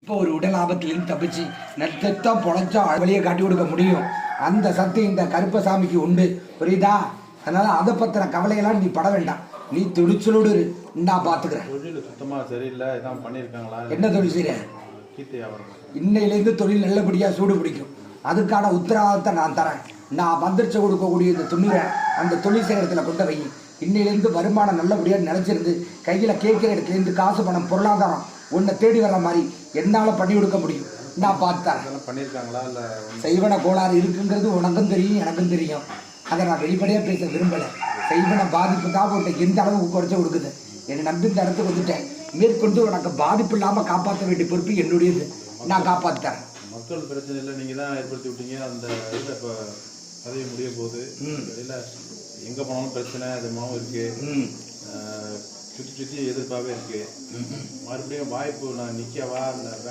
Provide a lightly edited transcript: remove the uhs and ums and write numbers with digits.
இப்போ ஒரு உடல் ஆபத்திலிருந்து தப்பிச்சு நெத்தத்தான் பொழைச்சா வழியை காட்டி கொடுக்க முடியும். அந்த சக்தி இந்த கருப்பசாமிக்கு உண்டு, புரியுதா? அதனால அதை பத்தின கவலையெல்லாம் நீ பட வேண்டாம். நீ துடிச்சலோடு நான் பாத்துக்கிறேன். சுத்தமா சரியில்லை. இதான் பண்ணியிருக்காங்களா? என்ன தொழில் செய்யற? இன்னையிலேருந்து தொழில் நல்லபடியா சூடு பிடிக்கும். அதுக்கான உத்தரவாதத்தை நான் தரேன். நான் மந்திரிச்சு கொடுக்கக்கூடிய இந்த துணிரை அந்த தொழில் சேகரத்தில் கொண்டு வை. இன்னையிலேருந்து வருமானம் நல்லபடியாக நினைச்சிருந்து கையில் கேட்கிற இடத்துலேருந்து காசு பணம் பொருளாதாரம் உன்னை தேடி வர்ற மாதிரி என்னால் பண்ணி கொடுக்க முடியும். நான் பார்த்தேன். பண்ணியிருக்காங்களா? இல்லை செய்வன கோளாறு இருக்குங்கிறது உனக்கும் தெரியும், எனக்கும் தெரியும். அதை நான் வெளிப்படையாக பேச விரும்பலை. செய்வன பாதிப்பு தான் உன்னை எந்த அளவுக்கு குறைச்சி கொடுக்குது. என்னை நம்பி இந்த இடத்துக்கு வந்துட்டேன். மேற்கொண்டு உனக்கு பாதிப்பு இல்லாமல் காப்பாற்ற வேண்டிய பொறுப்பு என்னுடையது. நான் காப்பாற்றுறேன். மக்கள் பிரச்சனை இல்லை, நீங்கள் தான் ஏற்படுத்தி விட்டீங்க. அந்த இதில் இப்போ பதவி முடிய போகுது. இல்லை எங்கே போனாலும் பிரச்சனை அதுமாவும் இருக்குது. சுற்றி சுற்றி எதிர்ப்பாகவே இருக்குது. மறுபடியும் வாய்ப்பு நான் நிற்கவா?